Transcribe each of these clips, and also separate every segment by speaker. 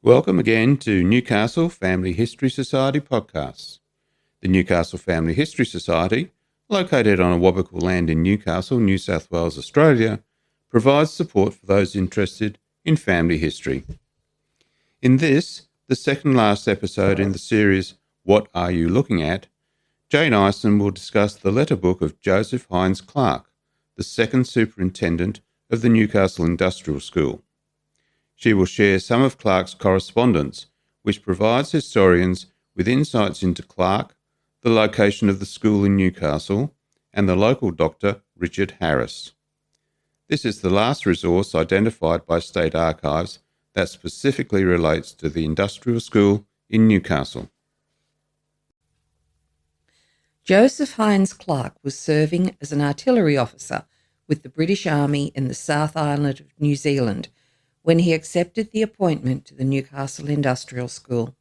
Speaker 1: Welcome again to Newcastle Family History Society podcasts. The Newcastle Family History Society, located on Awabakal land in Newcastle, New South Wales, Australia, provides support for those interested in family history. In this, the second last episode in the series What Are You Looking At?, Jane Ison will discuss the letter book of Joseph Hines Clarke, the second superintendent of the Newcastle Industrial School. She will share some of Clarke's correspondence, which provides historians with insights into Clarke, the location of the school in Newcastle, and the local doctor, Richard Harris. This is the last resource identified by State Archives that specifically relates to the industrial school in Newcastle.
Speaker 2: Joseph Hines Clarke was serving as an artillery officer with the British Army in the South Island of New Zealand when he accepted the appointment to the Newcastle Industrial School.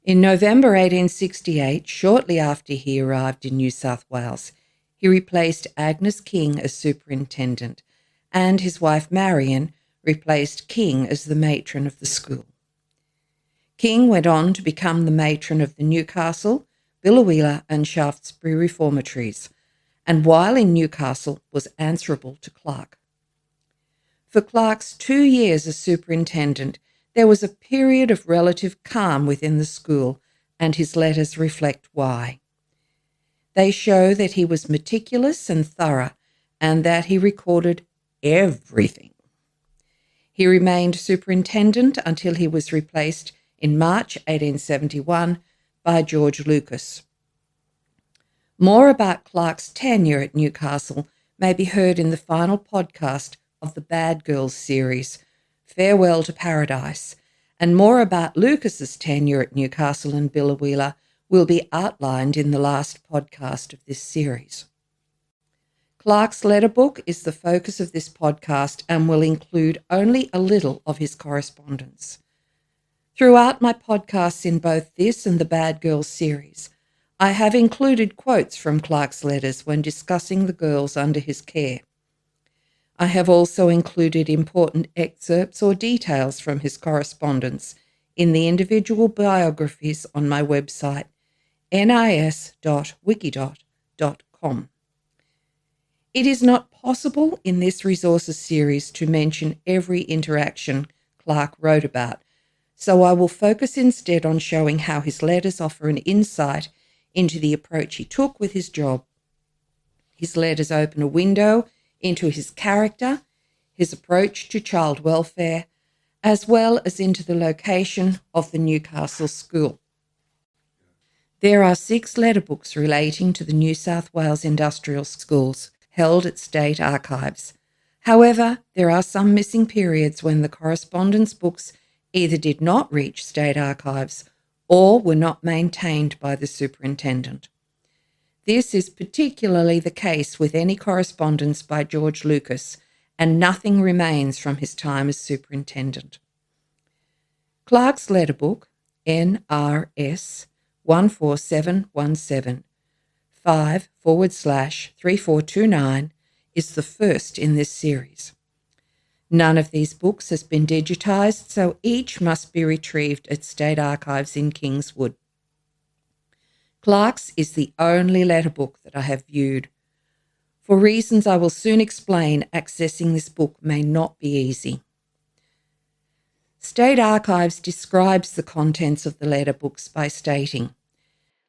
Speaker 2: In November 1868, shortly after he arrived in New South Wales, he replaced Agnes King as superintendent, and his wife Marion replaced King as the matron of the school. King went on to become the matron of the Newcastle, Biloela and Shaftesbury reformatories, and while in Newcastle was answerable to Clarke. For Clarke's 2 years as superintendent, there was a period of relative calm within the school, and his letters reflect why. They show that he was meticulous and thorough, and that he recorded everything. He remained superintendent until he was replaced in March 1871 by George Lucas. More about Clarke's tenure at Newcastle may be heard in the final podcast of the Bad Girls series, Farewell to Paradise, and more about Lucas's tenure at Newcastle and Biloela will be outlined in the last podcast of this series. Clarke's letter book is the focus of this podcast and will include only a little of his correspondence. Throughout my podcasts in both this and the Bad Girls series, I have included quotes from Clarke's letters when discussing the girls under his care. I have also included important excerpts or details from his correspondence in the individual biographies on my website, nis.wikidot.com. It is not possible in this resources series to mention every interaction Clarke wrote about, so I will focus instead on showing how his letters offer an insight into the approach he took with his job. His letters open a window into his character, his approach to child welfare, as well as into the location of the Newcastle School. There are 6 letter books relating to the New South Wales industrial schools held at State Archives. However, there are some missing periods when the correspondence books either did not reach State Archives or were not maintained by the superintendent. This is particularly the case with any correspondence by George Lucas, and nothing remains from his time as superintendent. Clarke's letter book, NRS 14717 5/3429, is the first in this series. None of these books has been digitised, so each must be retrieved at State Archives in Kingswood. Clarke's is the only letter book that I have viewed. For reasons I will soon explain, accessing this book may not be easy. State Archives describes the contents of the letter books by stating,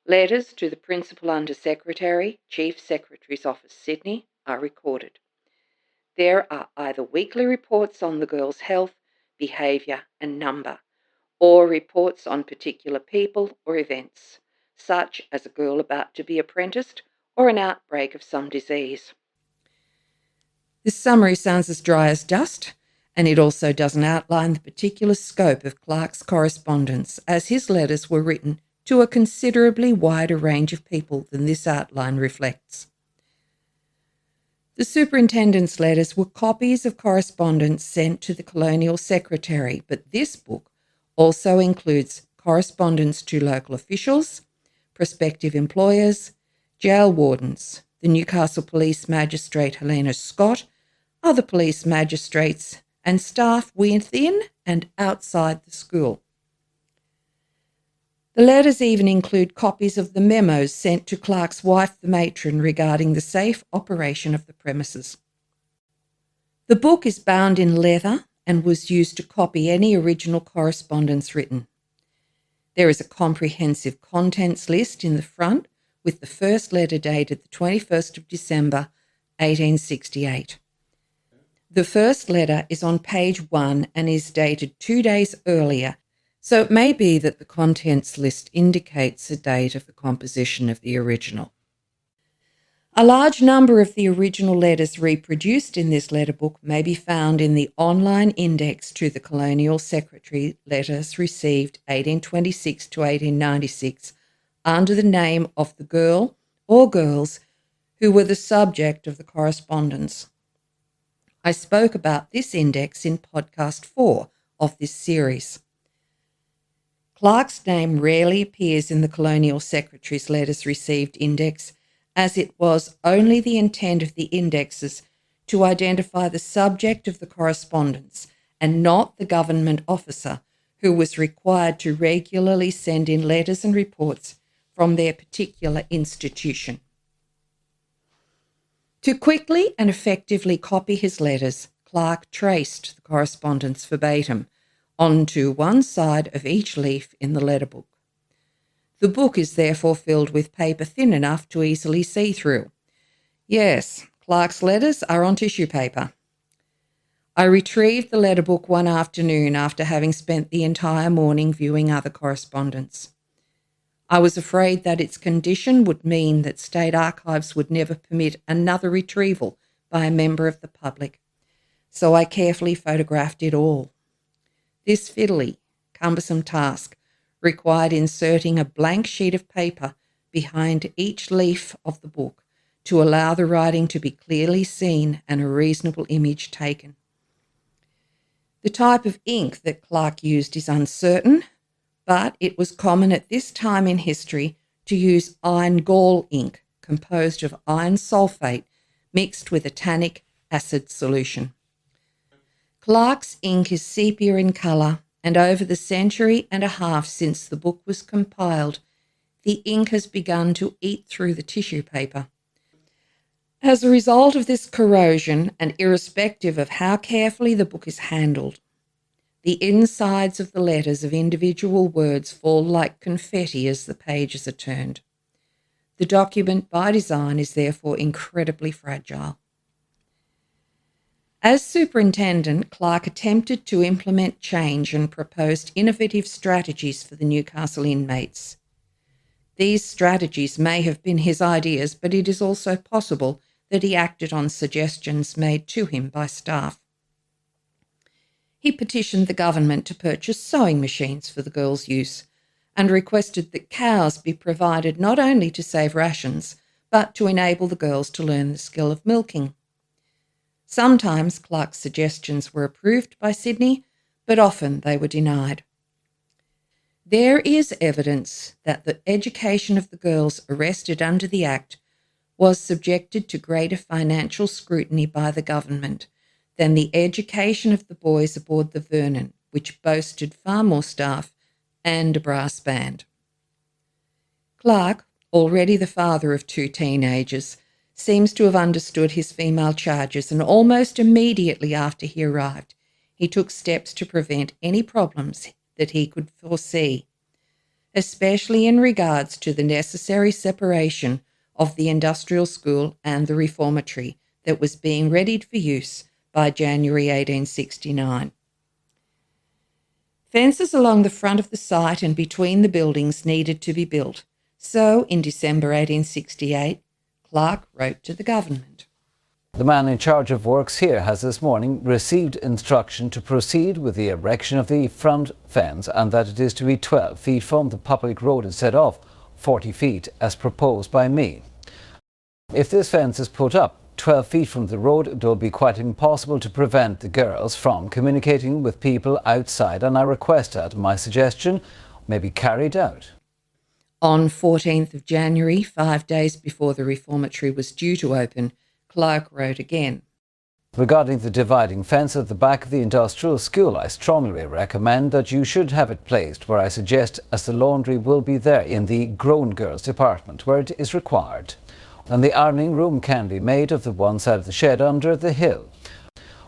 Speaker 2: "Letters to the Principal Under-Secretary, Chief Secretary's Office, Sydney, are recorded. There are either weekly reports on the girls' health, behaviour and number, or reports on particular people or events, such as a girl about to be apprenticed or an outbreak of some disease." This summary sounds as dry as dust, and it also doesn't outline the particular scope of Clarke's correspondence, as his letters were written to a considerably wider range of people than this outline reflects. The superintendent's letters were copies of correspondence sent to the Colonial Secretary, but this book also includes correspondence to local officials, prospective employers, jail wardens, the Newcastle Police Magistrate Helena Scott, other police magistrates, and staff within and outside the school. The letters even include copies of the memos sent to Clarke's wife, the matron, regarding the safe operation of the premises. The book is bound in leather and was used to copy any original correspondence written. There is a comprehensive contents list in the front with the first letter dated the 21st of December, 1868. The first letter is on page 1 and is dated 2 days earlier, so it may be that the contents list indicates the date of the composition of the original. A large number of the original letters reproduced in this letter book may be found in the online index to the Colonial Secretary Letters Received 1826 to 1896 under the name of the girl or girls who were the subject of the correspondence. I spoke about this index in podcast 4 of this series. Clarke's name rarely appears in the Colonial Secretary's Letters Received index, as it was only the intent of the indexes to identify the subject of the correspondence and not the government officer who was required to regularly send in letters and reports from their particular institution. To quickly and effectively copy his letters, Clarke traced the correspondence verbatim onto one side of each leaf in the letter book. The book is therefore filled with paper thin enough to easily see through. Yes, Clarke's letters are on tissue paper. I retrieved the letter book one afternoon after having spent the entire morning viewing other correspondence. I was afraid that its condition would mean that State Archives would never permit another retrieval by a member of the public, so I carefully photographed it all. This fiddly, cumbersome task required inserting a blank sheet of paper behind each leaf of the book to allow the writing to be clearly seen and a reasonable image taken. The type of ink that Clarke used is uncertain, but it was common at this time in history to use iron gall ink composed of iron sulfate mixed with a tannic acid solution. Clarke's ink is sepia in colour, and over the century and a half since the book was compiled, the ink has begun to eat through the tissue paper. As a result of this corrosion, and irrespective of how carefully the book is handled, the insides of the letters of individual words fall like confetti as the pages are turned. The document by design is therefore incredibly fragile. As superintendent, Clarke attempted to implement change and proposed innovative strategies for the Newcastle inmates. These strategies may have been his ideas, but it is also possible that he acted on suggestions made to him by staff. He petitioned the government to purchase sewing machines for the girls' use and requested that cows be provided not only to save rations, but to enable the girls to learn the skill of milking. Sometimes Clarke's suggestions were approved by Sydney, but often they were denied. There is evidence that the education of the girls arrested under the Act was subjected to greater financial scrutiny by the government than the education of the boys aboard the Vernon, which boasted far more staff and a brass band. Clarke, already the father of 2 teenagers, seems to have understood his female charges, and almost immediately after he arrived, he took steps to prevent any problems that he could foresee, especially in regards to the necessary separation of the industrial school and the reformatory that was being readied for use by January 1869. Fences along the front of the site and between the buildings needed to be built, so in December 1868, Clarke wrote to the government.
Speaker 3: The man in charge of works here has this morning received instruction to proceed with the erection of the front fence, and that it is to be 12 feet from the public road instead of 40 feet as proposed by me. If this fence is put up 12 feet from the road, it will be quite impossible to prevent the girls from communicating with people outside, and I request that my suggestion may be carried out.
Speaker 2: On 14th of January, 5 days before the reformatory was due to open, Clarke wrote again.
Speaker 3: Regarding the dividing fence at the back of the industrial school, I strongly recommend that you should have it placed where I suggest, as the laundry will be there in the grown girls department where it is required. And the ironing room can be made of the one side of the shed under the hill.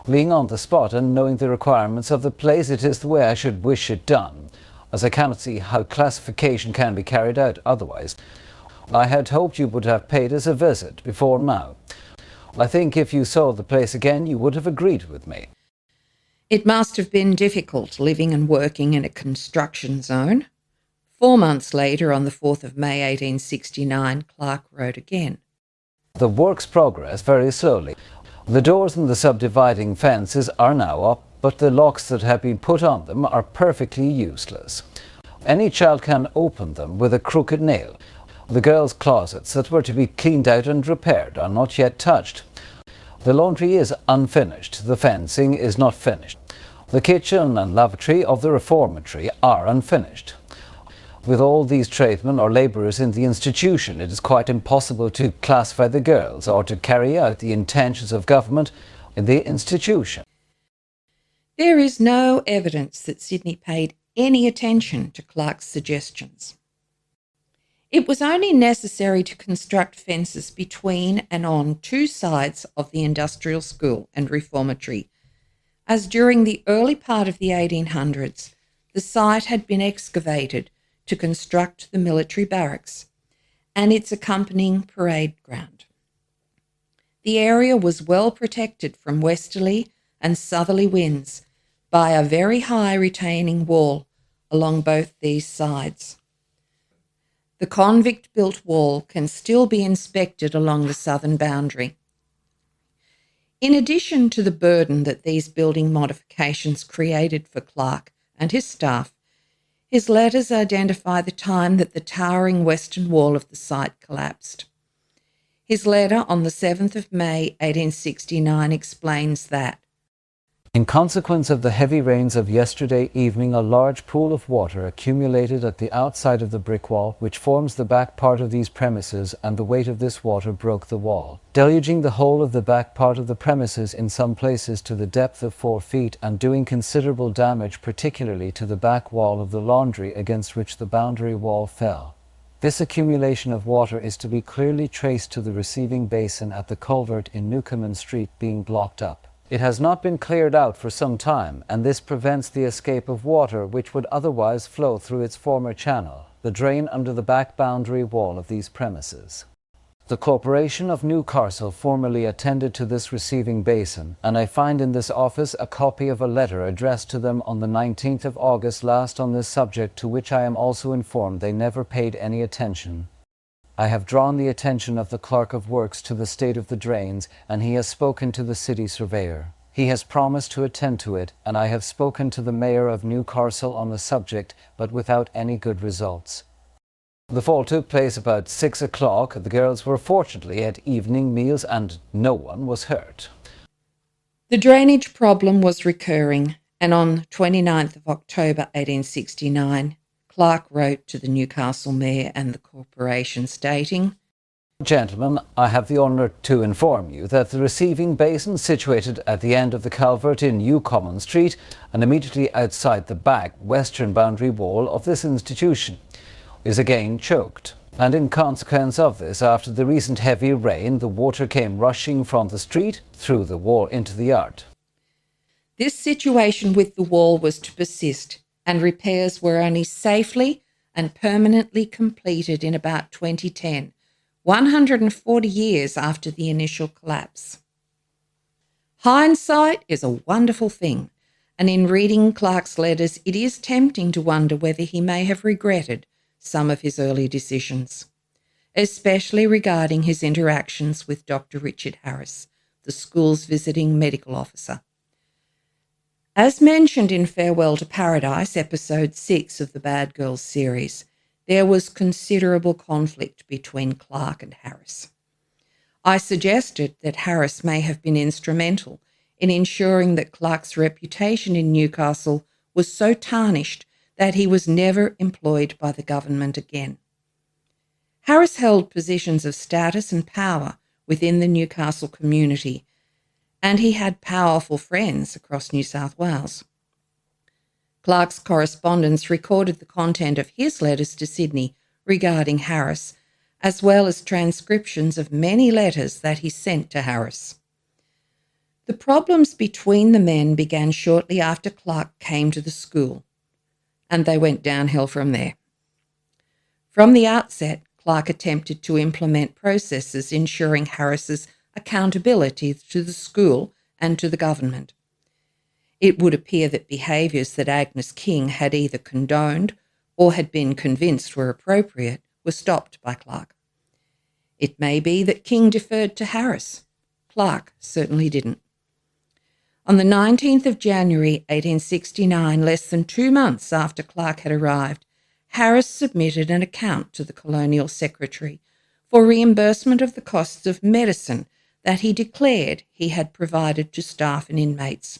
Speaker 3: Being on the spot and knowing the requirements of the place, it is the way I should wish it done, as I cannot see how classification can be carried out otherwise. I had hoped you would have paid us a visit before now. I think if you saw the place again, you would have agreed with me.
Speaker 2: It must have been difficult living and working in a construction zone. 4 months later, on the 4th of May 1869, Clarke wrote again.
Speaker 3: The works progress very slowly. The doors in the subdividing fences are now up, but the locks that have been put on them are perfectly useless. Any child can open them with a crooked nail. The girls' closets that were to be cleaned out and repaired are not yet touched. The laundry is unfinished. The fencing is not finished. The kitchen and lavatory of the reformatory are unfinished. With all these tradesmen or labourers in the institution, it is quite impossible to classify the girls or to carry out the intentions of government in the institution.
Speaker 2: There is no evidence that Sydney paid any attention to Clarke's suggestions. It was only necessary to construct fences between and on 2 sides of the industrial school and reformatory, as during the early part of the 1800s, the site had been excavated to construct the military barracks and its accompanying parade ground. The area was well protected from westerly and southerly winds by a very high retaining wall along both these sides. The convict-built wall can still be inspected along the southern boundary. In addition to the burden that these building modifications created for Clarke and his staff, his letters identify the time that the towering western wall of the site collapsed. His letter on the 7th of May 1869 explains that,
Speaker 3: in consequence of the heavy rains of yesterday evening, a large pool of water accumulated at the outside of the brick wall, which forms the back part of these premises, and the weight of this water broke the wall, deluging the whole of the back part of the premises in some places to the depth of 4 feet, and doing considerable damage, particularly to the back wall of the laundry against which the boundary wall fell. This accumulation of water is to be clearly traced to the receiving basin at the culvert in Newcastle Street being blocked up. It has not been cleared out for some time, and this prevents the escape of water which would otherwise flow through its former channel, the drain under the back boundary wall of these premises. The Corporation of Newcastle formerly attended to this receiving basin, and I find in this office a copy of a letter addressed to them on the 19th of August last on this subject, to which I am also informed they never paid any attention. I have drawn the attention of the Clerk of Works to the state of the drains, and he has spoken to the city surveyor. He has promised to attend to it, and I have spoken to the mayor of Newcastle on the subject, but without any good results. The fall took place about 6 o'clock. The girls were fortunately at evening meals and no one was hurt.
Speaker 2: The drainage problem was recurring, and on 29th of October 1869, Clarke wrote to the Newcastle Mayor and the Corporation stating,
Speaker 3: Gentlemen, I have the honour to inform you that the receiving basin situated at the end of the culvert in Newcommon Street and immediately outside the back western boundary wall of this institution is again choked. And in consequence of this, after the recent heavy rain, the water came rushing from the street through the wall into the yard.
Speaker 2: This situation with the wall was to persist, and repairs were only safely and permanently completed in about 2010, 140 years after the initial collapse. Hindsight is a wonderful thing, and in reading Clarke's letters, it is tempting to wonder whether he may have regretted some of his early decisions, especially regarding his interactions with Dr. Richard Harris, the school's visiting medical officer. As mentioned in Farewell to Paradise, episode 6 of the Bad Girls series, there was considerable conflict between Clarke and Harris. I suggested that Harris may have been instrumental in ensuring that Clarke's reputation in Newcastle was so tarnished that he was never employed by the government again. Harris held positions of status and power within the Newcastle community, and he had powerful friends across New South Wales. Clarke's correspondence recorded the content of his letters to Sydney regarding Harris, as well as transcriptions of many letters that he sent to Harris. The problems between the men began shortly after Clarke came to the school, and they went downhill from there. From the outset, Clarke attempted to implement processes ensuring Harris's accountability to the school and to the government. It would appear that behaviours that Agnes King had either condoned or had been convinced were appropriate were stopped by Clarke. It may be that King deferred to Harris. Clarke certainly didn't. On the 19th of January 1869, less than 2 months after Clarke had arrived, Harris submitted an account to the Colonial Secretary for reimbursement of the costs of medicine that he declared he had provided to staff and inmates.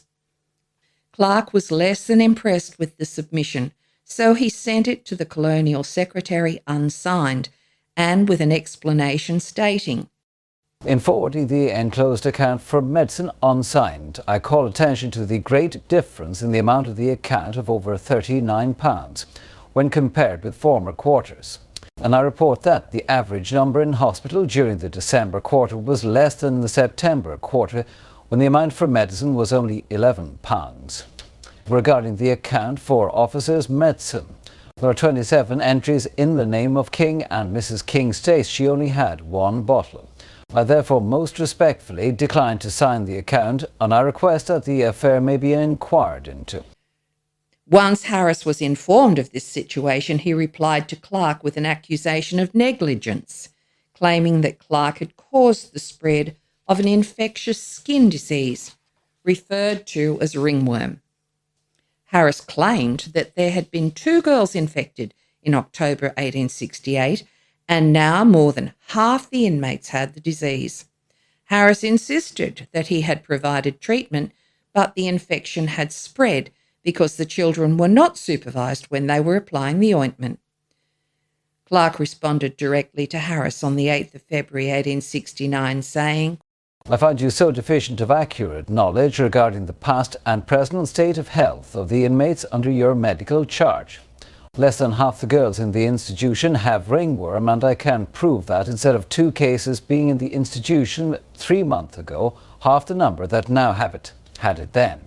Speaker 2: Clarke was less than impressed with the submission, so he sent it to the Colonial Secretary unsigned and with an explanation stating,
Speaker 3: In forwarding the enclosed account for medicine unsigned, I call attention to the great difference in the amount of the account of over £39 when compared with former quarters. And I report that the average number in hospital during the December quarter was less than the September quarter, when the amount for medicine was only £11. Regarding the account for officers' medicine, there are 27 entries in the name of King, and Mrs. King states she only had 1 bottle. I therefore most respectfully decline to sign the account, and I request that the affair may be inquired into.
Speaker 2: Once Harris was informed of this situation, he replied to Clarke with an accusation of negligence, claiming that Clarke had caused the spread of an infectious skin disease, referred to as ringworm. Harris claimed that there had been 2 girls infected in October 1868, and now more than half the inmates had the disease. Harris insisted that he had provided treatment, but the infection had spread because the children were not supervised when they were applying the ointment. Clarke responded directly to Harris on the 8th of February 1869, saying,
Speaker 3: I find you so deficient of accurate knowledge regarding the past and present state of health of the inmates under your medical charge. Less than half the girls in the institution have ringworm, and I can prove that instead of 2 cases being in the institution 3 months ago, half the number that now have it had it then.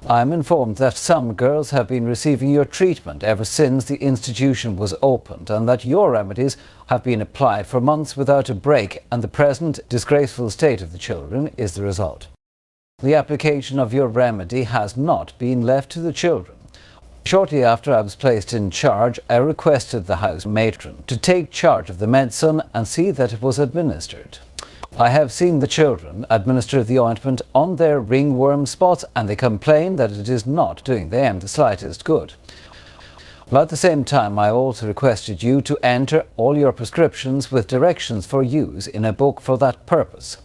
Speaker 3: I am informed that some girls have been receiving your treatment ever since the institution was opened, and that your remedies have been applied for months without a break, and the present disgraceful state of the children is the result. The application of your remedy has not been left to the children. Shortly after I was placed in charge, I requested the house matron to take charge of the medicine and see that it was administered. I have seen the children administer the ointment on their ringworm spots, and they complain that it is not doing them the slightest good. Well, at the same time, I also requested you to enter all your prescriptions with directions for use in a book for that purpose.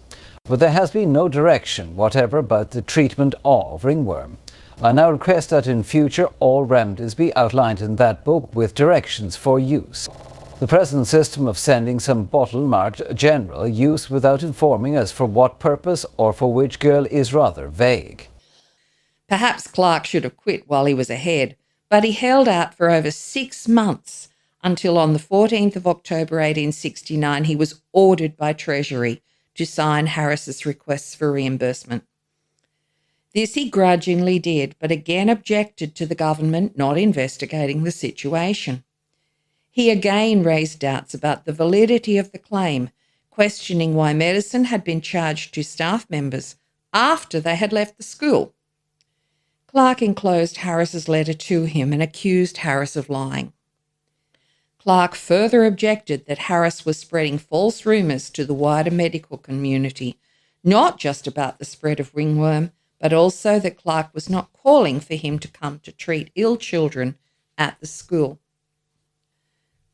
Speaker 3: But there has been no direction whatever about the treatment of ringworm. I now request that in future all remedies be outlined in that book with directions for use. The present system of sending some bottle marked general use without informing us for what purpose or for which girl is rather vague.
Speaker 2: Perhaps Clarke should have quit while he was ahead, but he held out for over 6 months until on the 14th of October 1869 he was ordered by Treasury to sign Harris's requests for reimbursement. This he grudgingly did, but again objected to the government not investigating the situation. He again raised doubts about the validity of the claim, questioning why medicine had been charged to staff members after they had left the school. Clarke enclosed Harris's letter to him and accused Harris of lying. Clarke further objected that Harris was spreading false rumours to the wider medical community, not just about the spread of ringworm, but also that Clarke was not calling for him to come to treat ill children at the school.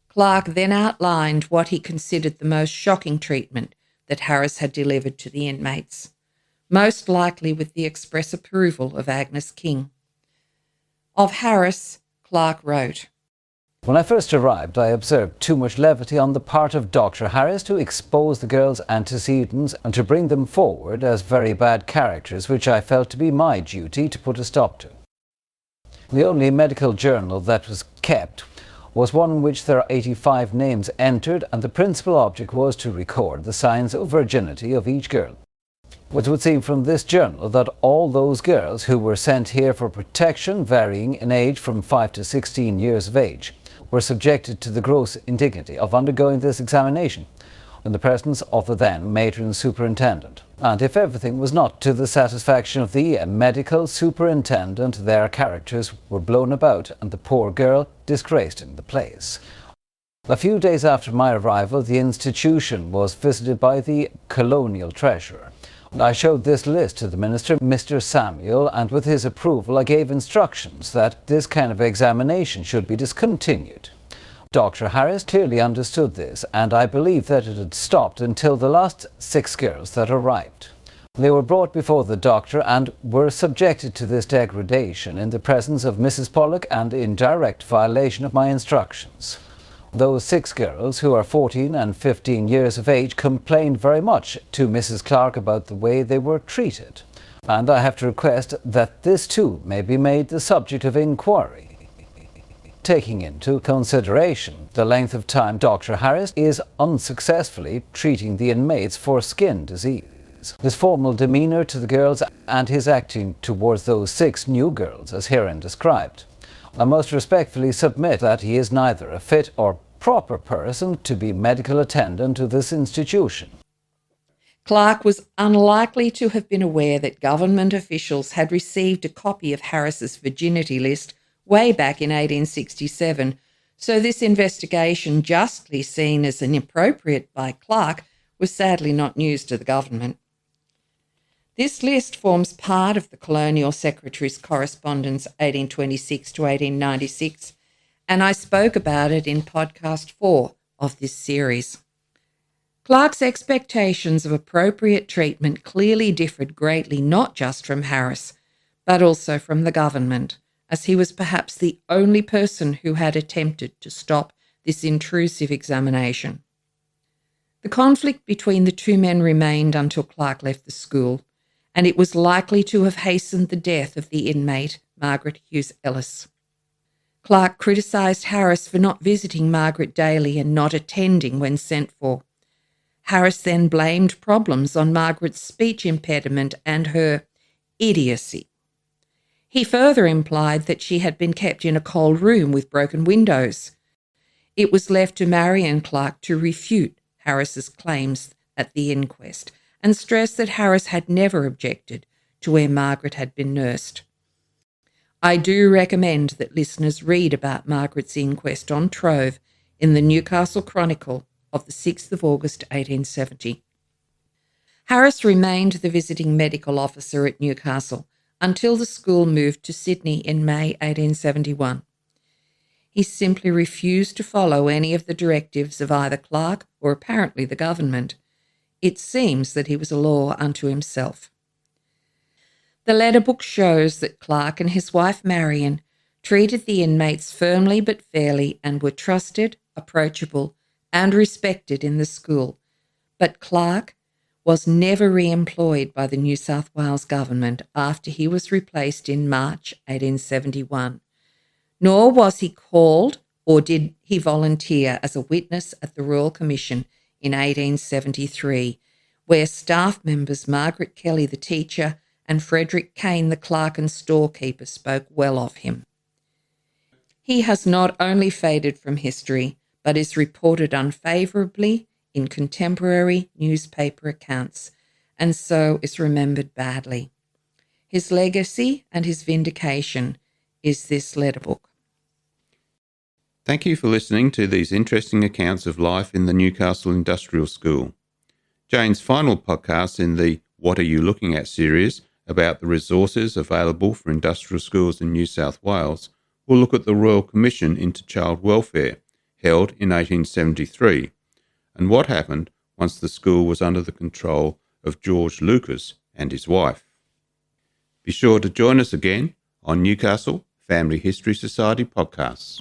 Speaker 2: Clarke then outlined what he considered the most shocking treatment that Harris had delivered to the inmates, most likely with the express approval of Agnes King. Of Harris, Clarke wrote,
Speaker 3: When I first arrived, I observed too much levity on the part of Dr. Harris to expose the girls' antecedents and to bring them forward as very bad characters, which I felt to be my duty to put a stop to. The only medical journal that was kept was one in which there are 85 names entered, and the principal object was to record the signs of virginity of each girl. It would seem from this journal that all those girls who were sent here for protection, varying in age from 5 to 16 years of age, were subjected to the gross indignity of undergoing this examination in the presence of the then matron superintendent. And if everything was not to the satisfaction of the medical superintendent, their characters were blown about and the poor girl disgraced in the place. A few days after my arrival, the institution was visited by the colonial treasurer. I showed this list to the minister, Mr. Samuel, and with his approval I gave instructions that this kind of examination should be discontinued. Dr. Harris clearly understood this, and I believe that it had stopped until the last 6 girls that arrived. They were brought before the doctor and were subjected to this degradation in the presence of Mrs. Pollock and in direct violation of my instructions. Those 6 girls, who are 14 and 15 years of age, complained very much to Mrs. Clarke about the way they were treated, and I have to request that this too may be made the subject of inquiry, taking into consideration the length of time Dr. Harris is unsuccessfully treating the inmates for skin disease. His formal demeanour to the girls and his acting towards those 6 new girls as herein described. I most respectfully submit that he is neither a fit or proper person to be medical attendant to this institution.
Speaker 2: Clarke was unlikely to have been aware that government officials had received a copy of Harris's virginity list way back in 1867, so this investigation, justly seen as inappropriate by Clarke, was sadly not news to the government. This list forms part of the Colonial Secretary's Correspondence 1826 to 1896, and I spoke about it in podcast 4 of this series. Clarke's expectations of appropriate treatment clearly differed greatly not just from Harris, but also from the government, as he was perhaps the only person who had attempted to stop this intrusive examination. The conflict between the 2 men remained until Clarke left the school, and it was likely to have hastened the death of the inmate, Margaret Hughes Ellis. Clarke criticised Harris for not visiting Margaret daily and not attending when sent for. Harris then blamed problems on Margaret's speech impediment and her idiocy. He further implied that she had been kept in a cold room with broken windows. It was left to Marion Clarke to refute Harris's claims at the inquest and stress that Harris had never objected to where Margaret had been nursed. I do recommend that listeners read about Margaret's inquest on Trove in the Newcastle Chronicle of the 6th of August 1870. Harris remained the visiting medical officer at Newcastle until the school moved to Sydney in May 1871. He simply refused to follow any of the directives of either Clarke or apparently the government. It seems that he was a law unto himself. The letter book shows that Clarke and his wife Marion treated the inmates firmly but fairly and were trusted, approachable, and respected in the school, but Clarke was never re-employed by the New South Wales government after he was replaced in March 1871, nor was he called or did he volunteer as a witness at the Royal Commission in 1873, where staff members Margaret Kelly, the teacher, and Frederick Kane, the clerk and storekeeper, spoke well of him. He has not only faded from history, but is reported unfavourably in contemporary newspaper accounts, and so is remembered badly. His legacy and his vindication is this letter book.
Speaker 1: Thank you for listening to these interesting accounts of life in the Newcastle Industrial School. Jane's final podcast in the What Are You Looking At series about the resources available for industrial schools in New South Wales will look at the Royal Commission into Child Welfare, held in 1873, and what happened once the school was under the control of George Lucas and his wife. Be sure to join us again on Newcastle Family History Society podcasts.